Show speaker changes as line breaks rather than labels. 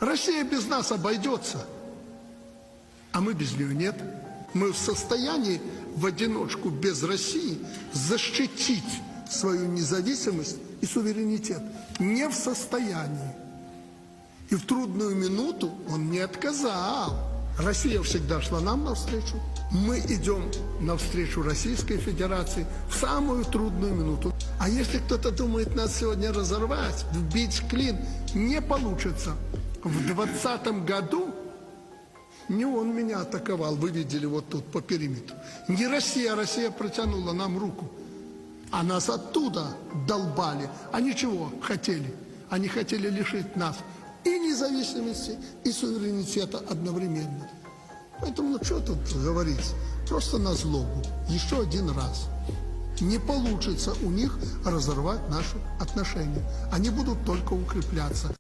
Россия без нас обойдется, а мы без нее нет. Мы в состоянии в одиночку без России защитить свою независимость и суверенитет. Не в состоянии. И в трудную минуту он не отказал. Россия всегда шла нам навстречу. Мы идем навстречу Российской Федерации в самую трудную минуту. А если кто-то думает нас сегодня разорвать, вбить в клин, не получится. В 2020 году не он меня атаковал, вы видели вот тут по периметру. Не Россия, Россия протянула нам руку. А нас оттуда долбали. Они чего хотели? Они хотели лишить нас и независимости, и суверенитета одновременно. Поэтому, ну что тут говорить? Просто на злобу. Еще один раз. Не получится у них разорвать наши отношения. Они будут только укрепляться.